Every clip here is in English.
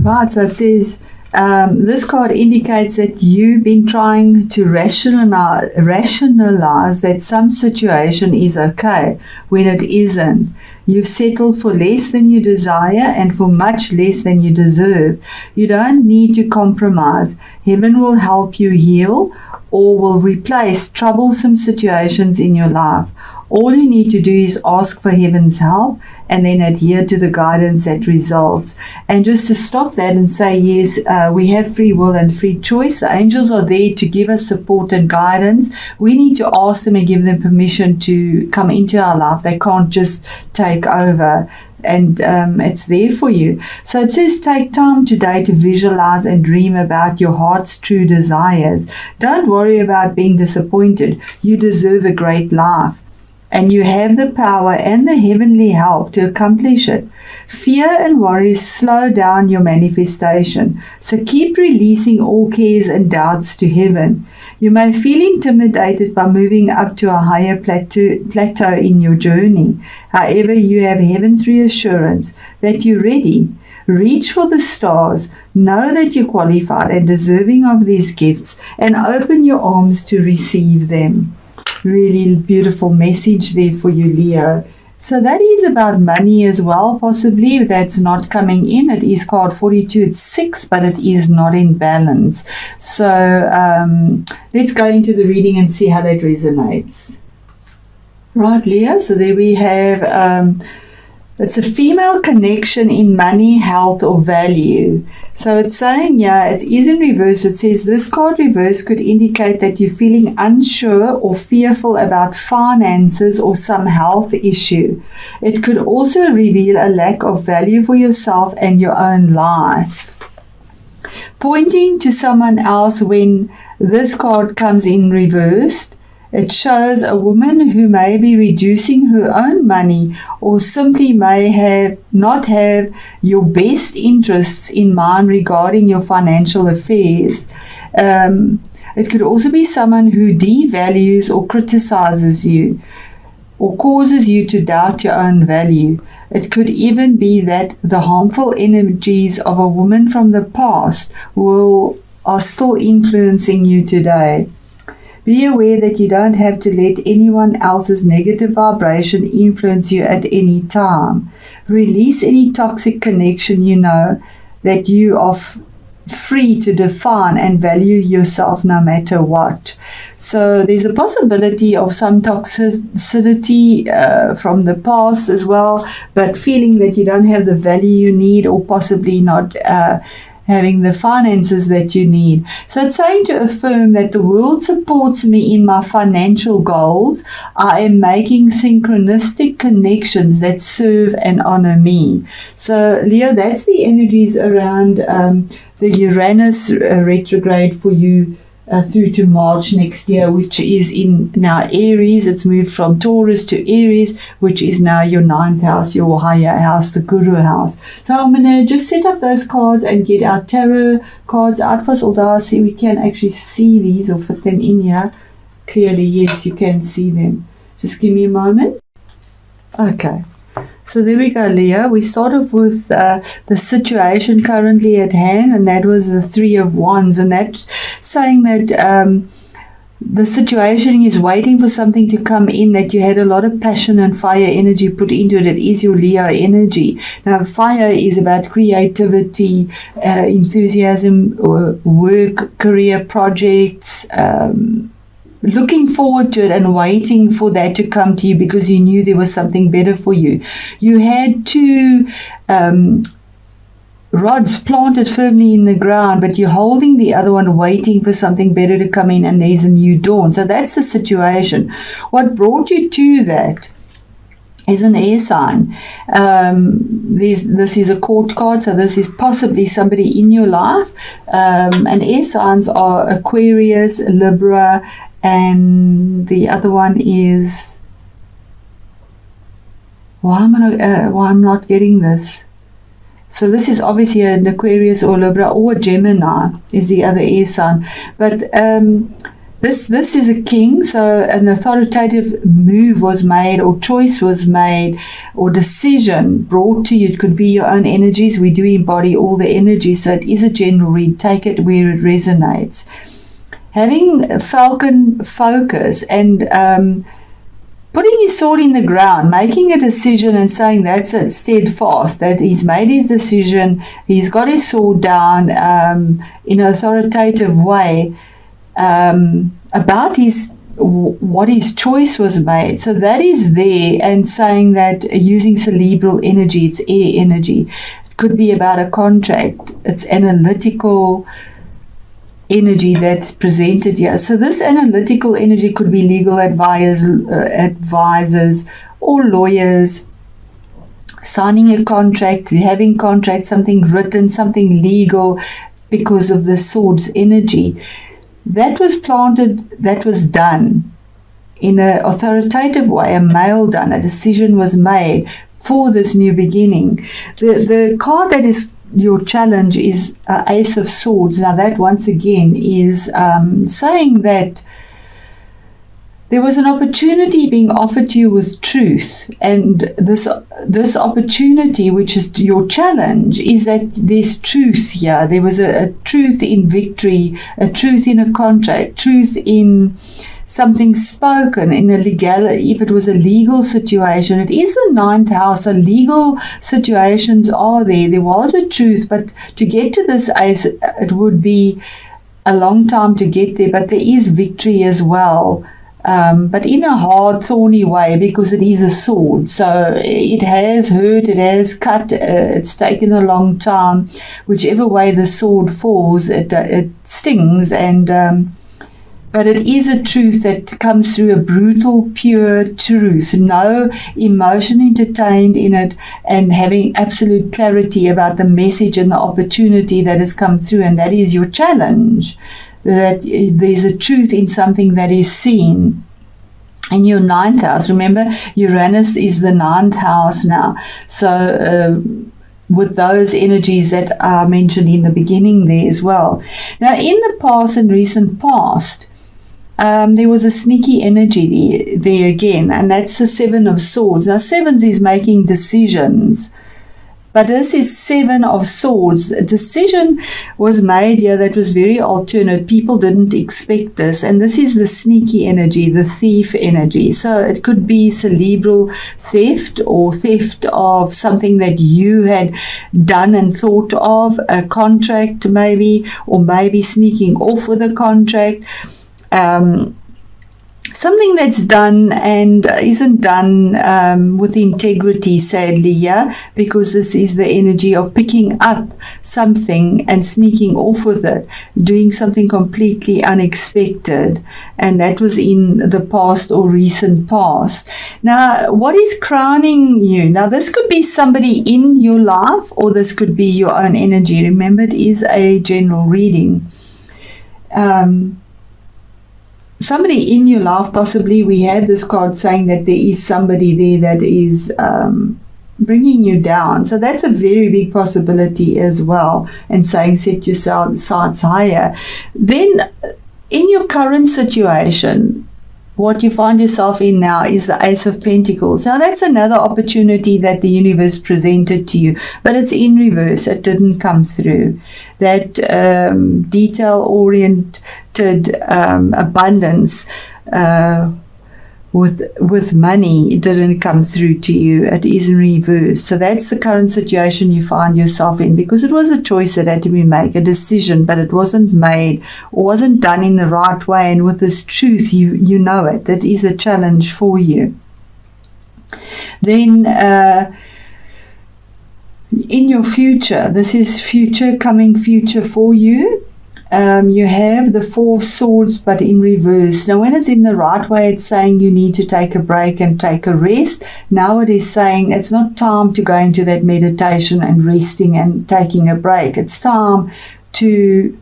Right, so it says, this card indicates that you've been trying to rationalize that some situation is okay when it isn't. You've settled for less than you desire and for much less than you deserve. You don't need to compromise. Heaven will help you heal or will replace troublesome situations in your life. All you need to do is ask for heaven's help and then adhere to the guidance that results. And just to stop that and say, yes, we have free will and free choice. The angels are there to give us support and guidance. We need to ask them and give them permission to come into our life. They can't just take over. And it's there for you. So it says, take time today to visualize and dream about your heart's true desires. Don't worry about being disappointed. You deserve a great life. And you have the power and the heavenly help to accomplish it. Fear and worry slow down your manifestation. So keep releasing all cares and doubts to heaven. You may feel intimidated by moving up to a higher plateau in your journey. However, you have heaven's reassurance that you're ready. Reach for the stars. Know that you're qualified and deserving of these gifts, and open your arms to receive them. Really beautiful message there for you, Leo. So that is about money as well, possibly. That's not coming in. It is card 42. It's 6, but it is not in balance. So let's go into the reading and see how that resonates. Right, Leo. So there we have, it's a female connection in money, health, or value. So it's saying, yeah, it is in reverse. It says this card reverse could indicate that you're feeling unsure or fearful about finances or some health issue. It could also reveal a lack of value for yourself and your own life. Pointing to someone else when this card comes in reversed, it shows a woman who may be reducing her own money or simply may not have your best interests in mind regarding your financial affairs. It could also be someone who devalues or criticizes you or causes you to doubt your own value. It could even be that the harmful energies of a woman from the past are still influencing you today. Be aware that you don't have to let anyone else's negative vibration influence you at any time. Release any toxic connection you know that you are free to define and value yourself no matter what. So there's a possibility of some toxicity from the past as well, but feeling that you don't have the value you need or possibly not having the finances that you need. So it's saying to affirm that the world supports me in my financial goals. I am making synchronistic connections that serve and honor me. So Leo, that's the energies around the Uranus retrograde for you through to March next year, which is in now Aries. It's moved from Taurus to Aries, which is now your 9th house, your higher house, the Guru house. So I'm going to just set up those cards and get our tarot cards out first, although I see we can actually see these or fit them in here clearly. Yes, you can see them. Just give me a moment. Okay. So there we go, Leo. We start off with the situation currently at hand, and that was the 3 of Wands, and that's saying that the situation is waiting for something to come in, that you had a lot of passion and fire energy put into it. It is your Leo energy. Now, fire is about creativity, enthusiasm, work, career projects, looking forward to it and waiting for that to come to you because you knew there was something better for you. You had 2 rods planted firmly in the ground, but you're holding the other one, waiting for something better to come in, and there's a new dawn. So that's the situation. What brought you to that is an air sign. This is a court card, so this is possibly somebody in your life. And air signs are Aquarius, Libra, and the other one is, why am I'm not getting this? So this is obviously an Aquarius or Libra, or a Gemini is the other air sign. But the This is a king, so an authoritative move was made, or choice was made, or decision brought to you. It could be your own energies. We do embody all the energies, so it is a general read. Take it where it resonates. Having falcon focus and putting his sword in the ground, making a decision and saying that's it, steadfast, that he's made his decision, he's got his sword down in an authoritative way, about what his choice was made. So that is there, and saying that using cerebral energy, it's air energy. It could be about a contract. It's analytical energy that's presented here. So this analytical energy could be legal advisors or lawyers, signing a contract, having contracts, something written, something legal, because of the sword's energy. That was planted, that was done in an authoritative way, a male done, a decision was made for this new beginning. The card that is your challenge is Ace of Swords. Now that once again is saying that there was an opportunity being offered to you with truth, and this opportunity, which is your challenge, is that there's truth here. There was a truth in victory, a truth in a contract, truth in something spoken, in a legality. If it was a legal situation, it is the 9th house, so legal situations are there. There was a truth, but to get to this ace, it would be a long time to get there, but there is victory as well. But in a hard, thorny way, because it is a sword. So it has hurt, it has cut, it's taken a long time. Whichever way the sword falls, it stings. But it is a truth that comes through, a brutal, pure truth. No emotion entertained in it, and having absolute clarity about the message and the opportunity that has come through. And that is your challenge. That there's a truth in something that is seen. In your 9th house, remember, Uranus is the 9th house now. So with those energies that are mentioned in the beginning there as well. Now, in the past and recent past, there was a sneaky energy there again, and that's the 7 of Swords. Now, 7s is making decisions. But this is 7 of Swords. A decision was made here that was very alternate. People didn't expect this. And this is the sneaky energy, the thief energy. So it could be cerebral theft, or theft of something that you had done and thought of, a contract maybe, or maybe sneaking off with a contract. Something that's done and isn't done with integrity, sadly, yeah, because this is the energy of picking up something and sneaking off with it, doing something completely unexpected, and that was in the past or recent past. Now, what is crowning you? Now, this could be somebody in your life, or this could be your own energy. Remember, it is a general reading. Somebody in your life, possibly. We had this card saying that there is somebody there that is bringing you down. So that's a very big possibility as well. And saying set your sights higher. Then in your current situation, what you find yourself in now is the Ace of Pentacles. Now that's another opportunity that the universe presented to you, but it's in reverse. It didn't come through. That detail-oriented abundance with money, it didn't come through to you. It is in reverse. So that's the current situation you find yourself in, because it was a choice that had to be made, a decision, but it wasn't made or wasn't done in the right way. And with this truth, you know it. That is a challenge for you. Then in your future, this is future, coming future for you. You have the 4 of Swords, but in reverse. Now, when it's in the right way, it's saying you need to take a break and take a rest. Now it is saying it's not time to go into that meditation and resting and taking a break. It's time to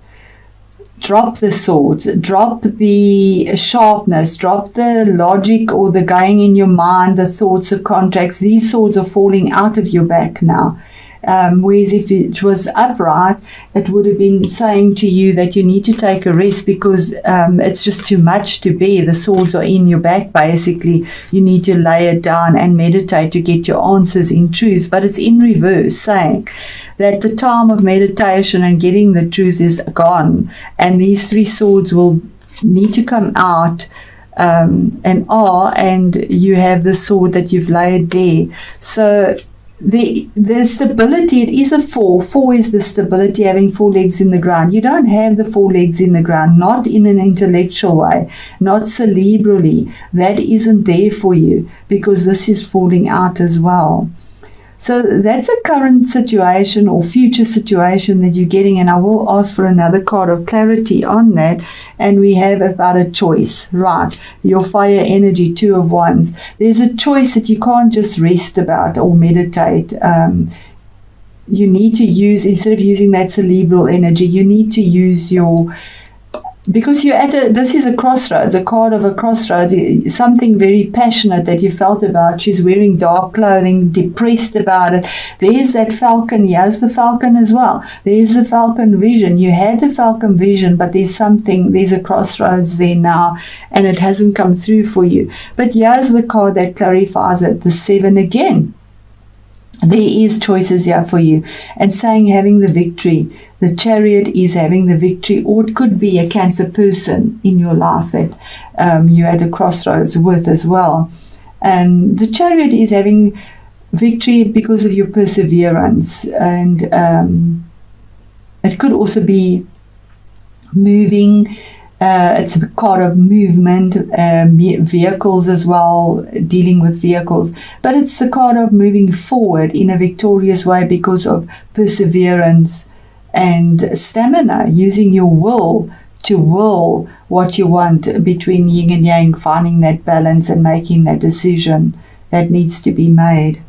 drop the swords, drop the sharpness, drop the logic or the going in your mind, the thoughts of contracts. These swords are falling out of your back now. Whereas if it was upright, it would have been saying to you that you need to take a rest because it's just too much to bear. The swords are in your back, basically. You need to lay it down and meditate to get your answers in truth. But it's in reverse, saying that the time of meditation and getting the truth is gone, and these 3 swords will need to come out and you have the sword that you've laid there. So the stability, it is a 4. 4 is the stability, having 4 legs in the ground. You don't have the 4 legs in the ground, not in an intellectual way, not cerebrally. That isn't there for you because this is falling out as well. So that's a current situation or future situation that you're getting, and I will ask for another card of clarity on that. And we have about a choice, right? Your fire energy, 2 of Wands. There's a choice that you can't just rest about or meditate. You need to use, instead of using that cerebral energy, you need to use your, because you're this is a crossroads, a card of a crossroads, something very passionate that you felt about. She's wearing dark clothing, depressed about it. There's that falcon. Here's the falcon as well. There's the falcon vision. You had the falcon vision, but there's a crossroads there now, and it hasn't come through for you. But here's the card that clarifies it, the 7 again. There is choices here for you, and saying having the victory. The Chariot is having the victory, or it could be a Cancer person in your life that you're at a crossroads with as well. And the Chariot is having victory because of your perseverance, and it could also be moving. It's a card of movement, vehicles as well, dealing with vehicles. But it's the card of moving forward in a victorious way because of perseverance and stamina, using your will to will what you want between yin and yang, finding that balance and making that decision that needs to be made.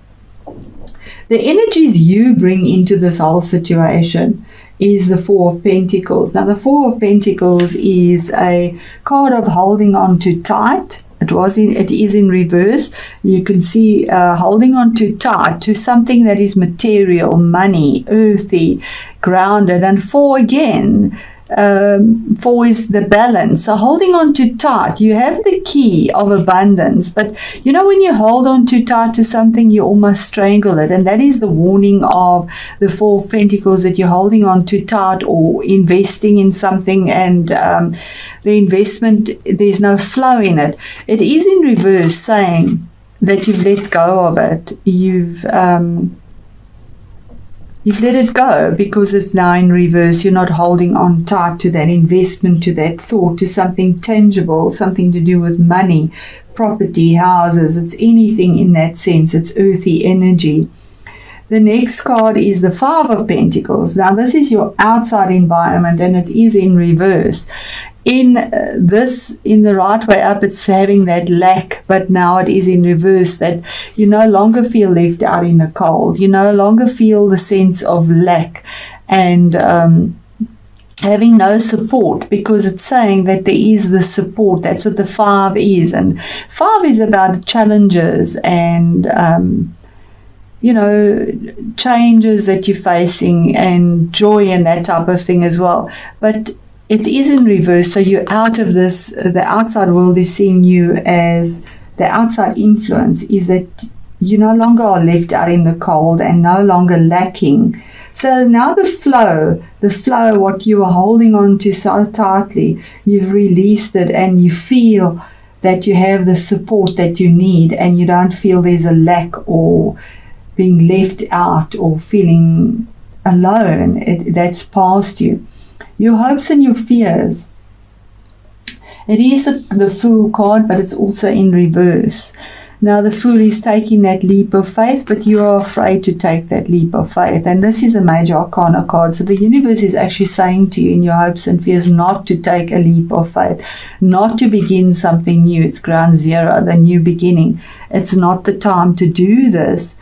The energies you bring into this whole situation is the 4 of Pentacles. Now, the 4 of Pentacles is a card of holding on too tight. It is in reverse. You can see holding on too tight to something that is material, money, earthy, grounded. And 4 again, 4 is the balance. So holding on too tight, you have the key of abundance, but you know, when you hold on too tight to something, you almost strangle it, and that is the warning of the 4 of Pentacles, that you're holding on too tight or investing in something, and the investment, there's no flow in it. It is in reverse, saying that you've let go of it. You've let it go because it's now in reverse. You're not holding on tight to that investment, to that thought, to something tangible, something to do with money, property, houses. It's anything in that sense. It's earthy energy. The next card is the 5 of Pentacles. Now, this is your outside environment, and it is in reverse. In the right way up, it's having that lack, but now it is in reverse, that you no longer feel left out in the cold. You no longer feel the sense of lack and having no support, because it's saying that there is the support. That's what the 5 is. And 5 is about challenges and changes that you're facing, and joy and that type of thing as well. But it is in reverse, so you're out of this. The outside world is seeing you as the outside influence, is that you no longer are left out in the cold and no longer lacking. So now the flow, what you were holding on to so tightly, you've released it, and you feel that you have the support that you need, and you don't feel there's a lack or being left out or feeling alone. That's past you. Your hopes and your fears. It is the Fool card, but it's also in reverse. Now, the Fool is taking that leap of faith, but you are afraid to take that leap of faith. And this is a major arcana card. So the universe is actually saying to you in your hopes and fears not to take a leap of faith, not to begin something new. It's ground zero, the new beginning. It's not the time to do this.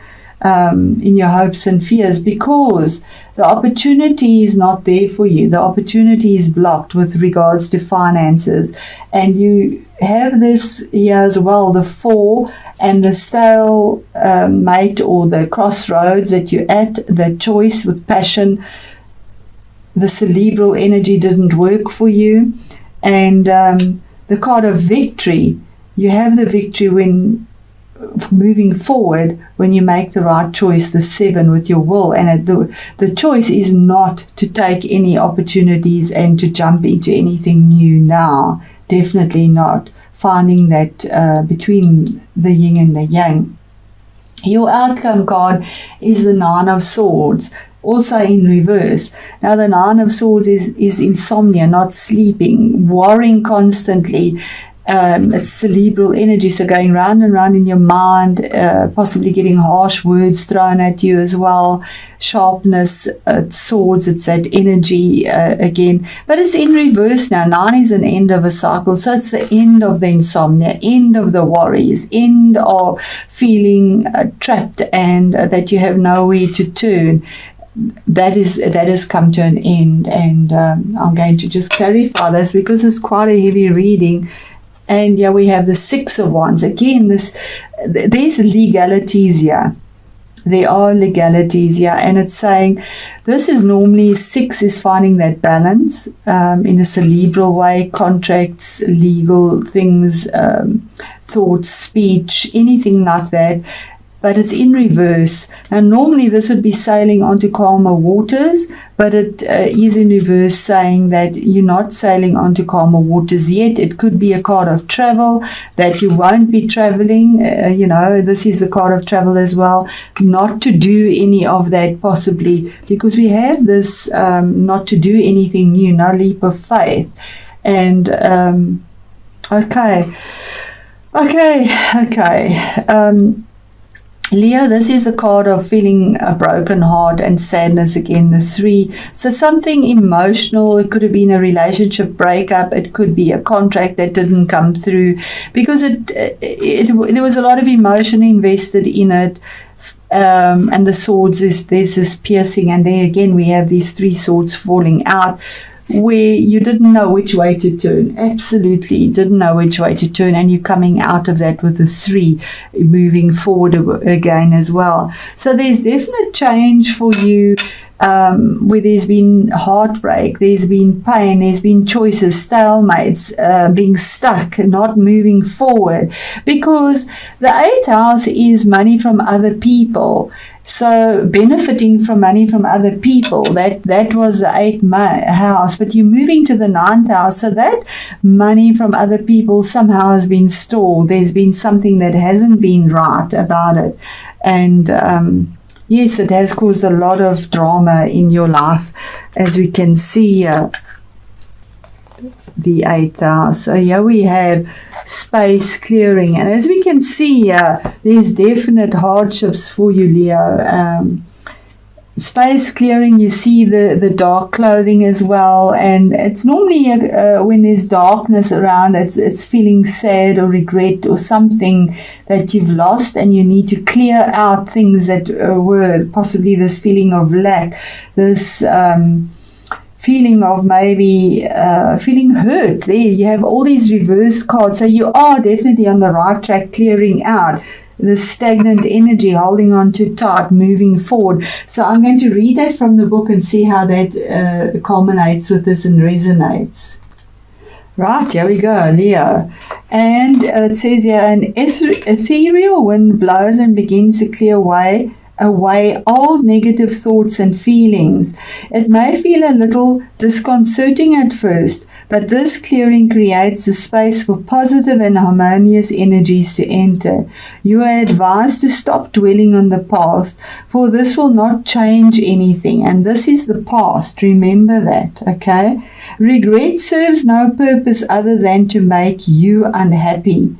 in your hopes and fears, because the opportunity is not there for you. The opportunity is blocked with regards to finances. And you have this here as well, the 4 and the stale mate, or the crossroads that you're at, the choice with passion. The cerebral energy didn't work for you. And the card of victory, you have the victory when moving forward, when you make the right choice, the 7 with your will. And the choice is not to take any opportunities and to jump into anything new now. Definitely not. Finding that between the yin and the yang. Your outcome card is the 9 of Swords, also in reverse. Now the 9 of Swords is insomnia, not sleeping, worrying constantly. It's cerebral energy, so going round and round in your mind, possibly getting harsh words thrown at you as well. Sharpness, swords, it's that energy again. But it's in reverse now. 9 is an end of a cycle, so it's the end of the insomnia, end of the worries, end of feeling trapped and that you have nowhere to turn. That has come to an end, and I'm going to just clarify this because it's quite a heavy reading. And yeah, we have the 6 of Wands. Again, there's legalities here. There are legalities here. And it's saying this is normally 6 is finding that balance in a cerebral way. Contracts, legal things, thoughts, speech, anything like that. But it's in reverse. Now, normally this would be sailing onto calmer waters, but it is in reverse, saying that you're not sailing onto calmer waters yet. It could be a card of travel, that you won't be traveling. This is the card of travel as well. Not to do any of that possibly, because we have this not to do anything new, no leap of faith. And, okay. Leo, this is a card of feeling a broken heart and sadness again, the 3. So something emotional. It could have been a relationship breakup. It could be a contract that didn't come through, because there was a lot of emotion invested in it. And the swords, there's this piercing, and there again we have these 3 swords falling out, where you didn't know which way to turn. Absolutely didn't know which way to turn, and you're coming out of that with a 3, moving forward again as well. So there's definite change for you, where there's been heartbreak, there's been pain, there's been choices, stalemates, being stuck, not moving forward, because the 8th house is money from other people. So benefiting from money from other people, that was the 8th house, but you're moving to the 9th house, so that money from other people somehow has been stalled. There's been something that hasn't been right about it, and yes, it has caused a lot of drama in your life, as we can see the 8th house. So here we have space clearing, and as we can see, there's definite hardships for you, Leo. Space clearing, you see the dark clothing as well, and it's normally when there's darkness around, it's feeling sad or regret or something that you've lost, and you need to clear out things that were possibly this feeling of lack, this feeling of maybe feeling hurt. There you have all these reverse cards, so you are definitely on the right track, clearing out the stagnant energy, holding on too tight, moving forward. So I'm going to read that from the book and see how that culminates with this and resonates. Right, here we go, Leo. And it says here, an ethereal wind blows and begins to clear away old negative thoughts and feelings. It may feel a little disconcerting at first, but this clearing creates a space for positive and harmonious energies to enter. You are advised to stop dwelling on the past, for this will not change anything, and this is the past. Remember that, okay? Regret serves no purpose other than to make you unhappy.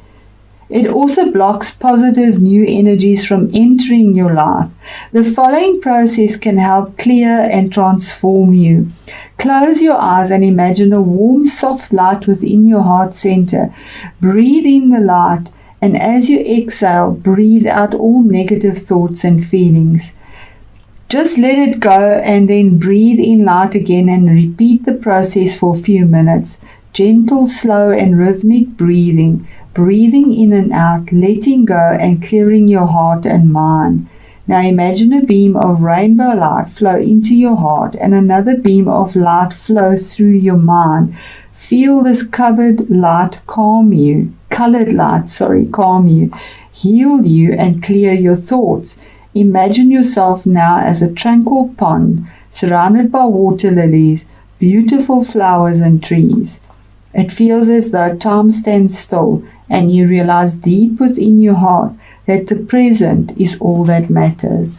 It also blocks positive new energies from entering your life. The following process can help clear and transform you. Close your eyes and imagine a warm, soft light within your heart center. Breathe in the light And as you exhale, breathe out all negative thoughts and feelings. Just let it go and then breathe in light again and repeat the process for a few minutes. Gentle, slow and rhythmic breathing. Breathing in and out, letting go and clearing your heart and mind. Now imagine a beam of rainbow light flow into your heart and another beam of light flow through your mind. Feel this colored light calm you, heal you and clear your thoughts. Imagine yourself now as a tranquil pond surrounded by water lilies, beautiful flowers and trees. It feels as though time stands still and you realize deep within your heart that the present is all that matters.